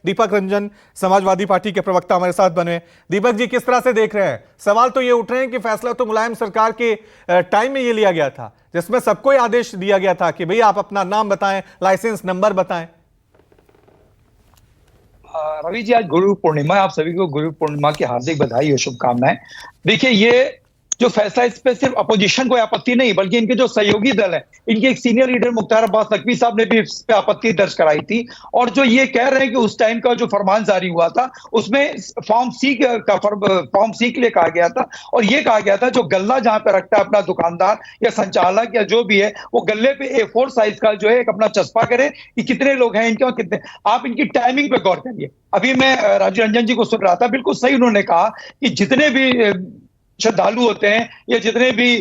Deepak Ranjan, Samajwadi party के प्रवक्ता हमारे साथ बने। दीपक जी, किस तरह से देख रहे हैं? सवाल तो ये उठ रहे हैं कि फैसला तो मुलायम सरकार के टाइम में ये लिया गया था, जिसमें सबको आदेश दिया गया था कि भाई आप अपना नाम बताएं, लाइसेंस नंबर बताएं। रवि जी, आज गुरु पूर्णिमा, आप सभी को गुरु पूर्णिमा की हार्दिक बधाई और शुभकामनाएं। देखिए, ये जो फैसला, इस पे सिर्फ अपोजिशन को आपत्ति नहीं, बल्कि इनके जो सहयोगी दल है, इनके एक सीनियर लीडर मुख्तार अब्बास नकवी साहब ने भी इस पे आपत्ति दर्ज कराई थी। और जो ये कह रहे हैं कि उस टाइम का जो फरमान जारी हुआ था उसमें फॉर्म सी के लिए कहा गया था, और ये कहा गया था जो गल्ला जहां पे रखता है अपना दुकानदार या संचालक या जो भी है, वो गल्ले पे A4 साइज का जो है एक अपना चस्पा करे कि कितने लोग हैं इनके और कितने। आप इनकी टाइमिंग पे गौर करिए। अभी मैं राजीव रंजन जी को सुन रहा था, बिल्कुल सही उन्होंने कहा कि जितने भी श्रद्धालु होते हैं या जितने भी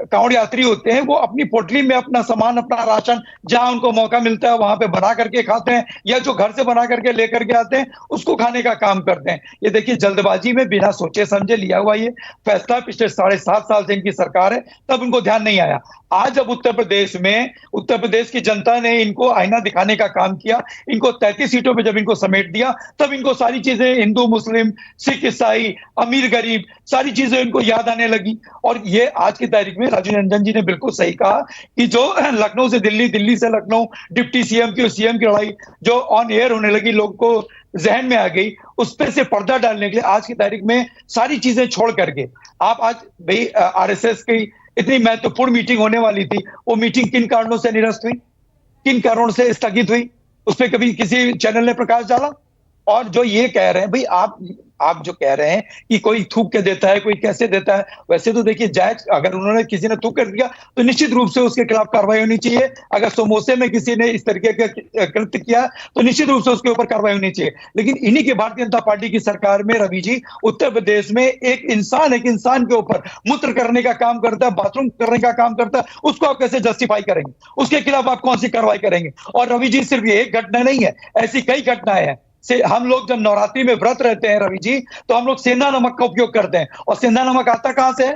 कांवड़ यात्री होते हैं, वो अपनी पोटली में अपना सामान, अपना राशन जहां उनको मौका मिलता है वहां पे बना करके खाते हैं, या जो घर से बना करके लेकर के आते हैं उसको खाने का काम करते हैं। ये देखिए, जल्दबाजी में बिना सोचे समझे लिया हुआ ये फैसला, पिछले 7.5 साल से इनकी सरकार है, तब इनको ध्यान नहीं आया। आज जब उत्तर प्रदेश की जनता ने इनको आईना दिखाने का काम किया, इनको 33 सीटों पे जब इनको समेट दिया, तब इनको सारी चीजें, हिंदू मुस्लिम सिख ईसाई अमीर गरीब सारी चीजें इनको याद आने लगी। और ये आज की तारीख में राजीव रंजन जी ने बिल्कुल सही कहा कि जो लखनऊ से दिल्ली, दिल्ली से लखनऊ, डिप्टी सीएम की और सीएम की लड़ाई जो ऑन एयर होने लगी, लोग को जहन में आ गई, उस पे से पर्दा डालने के लिए आज की तारीख में सारी चीजें छोड़ करके आप आज भाई आरएसएस की इतनी महत्वपूर्ण मीटिंग होने वाली थी, वो मीटिंग किन कारणों से निरस्त हुई, किन कारणों से स्थगित हुई, उस पर कभी किसी चैनल ने प्रकाश डाला? और जो ये कह रहे हैं भाई, आप जो कह रहे हैं कि कोई थूक के देता है, कोई कैसे देता है, वैसे तो देखिए जायज, अगर उन्होंने किसी ने थूक कर दिया तो निश्चित रूप से उसके खिलाफ कार्रवाई होनी चाहिए। अगर समोसे में किसी ने इस तरीके का कृत्य किया तो निश्चित रूप से उसके ऊपर कार्रवाई होनी चाहिए। लेकिन इन्हीं के भारतीय जनता पार्टी की सरकार में रवि जी, उत्तर प्रदेश में एक इंसान के ऊपर मूत्र करने का काम करता है, बाथरूम करने का काम करता है, उसको आप कैसे जस्टिफाई करेंगे? उसके खिलाफ आप कौन सी कार्रवाई करेंगे? और रवि जी, सिर्फ ये एक घटना नहीं है, ऐसी कई घटनाएं हैं। हम लोग जब नवरात्रि में व्रत रहते हैं रवि जी, तो हम लोग सेंधा नमक का उपयोग करते हैं, और सेंधा नमक आता कहां से है?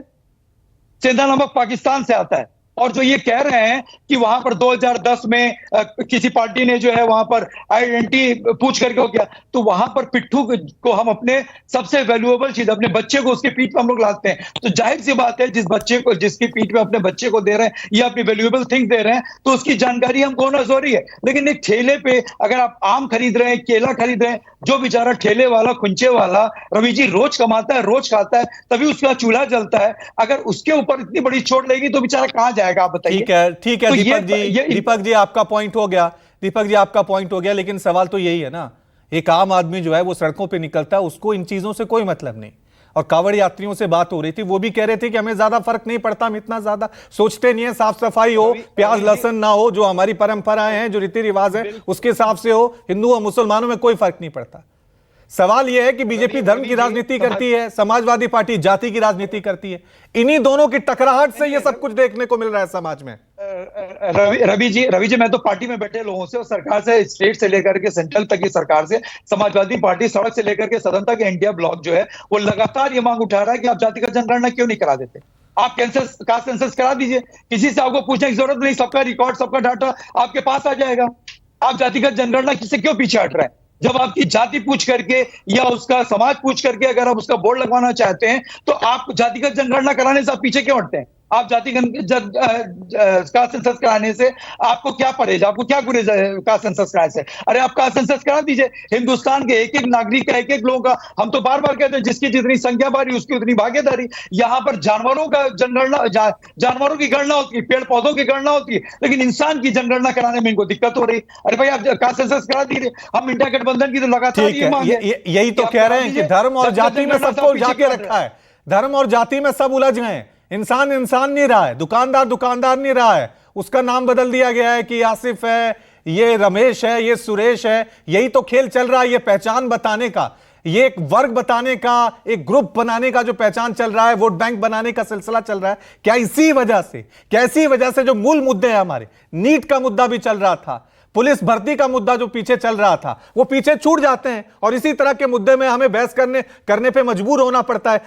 सेंधा नमक पाकिस्तान से आता है। और जो ये कह रहे हैं कि वहां पर 2010 में किसी पार्टी ने जो है वहां पर आइडेंटिटी पूछ करके हो गया, तो वहां पर पिट्ठू को हम अपने सबसे वैल्यूएबल चीज, अपने बच्चे को उसके पीठ पे हम लोग लाते हैं। तो जाहिर सी बात है, जिसकी पीठ पे अपने बच्चे को दे रहे हैं या अपनी वैल्यूएबल थिंग दे रहे हैं, तो उसकी जानकारी हमको होना जरूरी है। लेकिन एक ठेले पे अगर आप आम खरीद रहे हैं, केला खरीद रहे हैं, जो बेचारा ठेले वाला, खुंचे वाला रवि जी रोज कमाता है, रोज खाता है, तभी उसका चूल्हा जलता है, अगर उसके ऊपर इतनी बड़ी चोट लगेगी तो बेचारा कहां जाएगा? आप बताइए। ठीक है तो दीपक जी आपका पॉइंट हो गया। दीपक जी आपका पॉइंट हो गया, लेकिन सवाल तो यही है ना, एक आम आदमी जो है वो सड़कों पे निकलता है, उसको इन चीजों से कोई मतलब नहीं। और कांवड़ यात्रियों से बात हो रही थी, वो भी कह रहे थे कि हमें ज्यादा फर्क नहीं पड़ता, हम इतना ज्यादा सोचते नहीं है, साफ सफाई हो, प्याज लहसुन ना हो, जो हमारी परंपराएं हैं, जो रीति रिवाज है उसके हिसाब से हो, हिंदू और मुसलमानों में कोई फर्क नहीं पड़ता। सवाल यह है कि बीजेपी धर्म की राजनीति करती है, समाजवादी पार्टी जाति की राजनीति करती है। इन्हीं दोनों की टकराहट से यह सब कुछ देखने को मिल रहा है समाज में। रवि जी, मैं तो पार्टी में बैठे लोगों से और सरकार से, स्टेट से लेकर के सेंट्रल तक की सरकार से, समाजवादी पार्टी सड़क से लेकर के सदन तक इंडिया ब्लॉक जो है वो लगातार ये मांग उठा रहा है कि आप जातिगत जनगणना क्यों नहीं करा देते? आप कास्ट सेंसस करा दीजिए, किसी से आपको पूछने की जरूरत नहीं, सबका रिकॉर्ड, सबका डाटा आपके पास आ जाएगा। आप जातिगत जनगणना किससे क्यों पीछे हट रहे हैं? जब आपकी जाति पूछ करके या उसका समाज पूछ करके अगर आप उसका बोर्ड लगवाना चाहते हैं, तो आप जातिगत जनगणना कराने से आप पीछे क्यों हटते हैं? आप कास्ट सेंसस कराने से आपको क्या पड़ेगा? आपको क्या गुरेज कास्ट सेंसस कराने से? अरे आप कास्ट सेंसस करा दीजिए। हिंदुस्तान के एक एक नागरिक का, एक एक लोगों का, हम तो बार बार कहते हैं जिसकी जितनी संख्या बढ़ी उसकी उतनी भागीदारी। यहाँ पर जानवरों का जनगणना, जानवरों की गणना होती है, पेड़ पौधों की गणना होती है, लेकिन इंसान की जनगणना कराने में इनको दिक्कत हो रही। अरे भाई, आप कास्ट सेंसस करा दीजिए। हम इंडिया गठबंधन की तो लगातार ये मांग है, यही तो कह रहे हैं कि धर्म और जाति में सबको जाके रखा है, धर्म और जाति में सब उलझ गए। इंसान नहीं रहा है, दुकानदार नहीं रहा है, उसका नाम बदल दिया गया है कि आसिफ है, ये रमेश है, ये सुरेश है। यही तो खेल चल रहा है, ये पहचान बताने का, ये एक वर्ग बताने का, एक ग्रुप बनाने का जो पहचान चल रहा है, वोट बैंक बनाने का सिलसिला चल रहा है। क्या इसी वजह से जो मूल मुद्दे हैं हमारे, नीट का मुद्दा भी चल रहा था, पुलिस भर्ती का मुद्दा जो पीछे चल रहा था, वो पीछे छूट जाते हैं और इसी तरह के मुद्दे में हमें बहस करने पे मजबूर होना पड़ता है।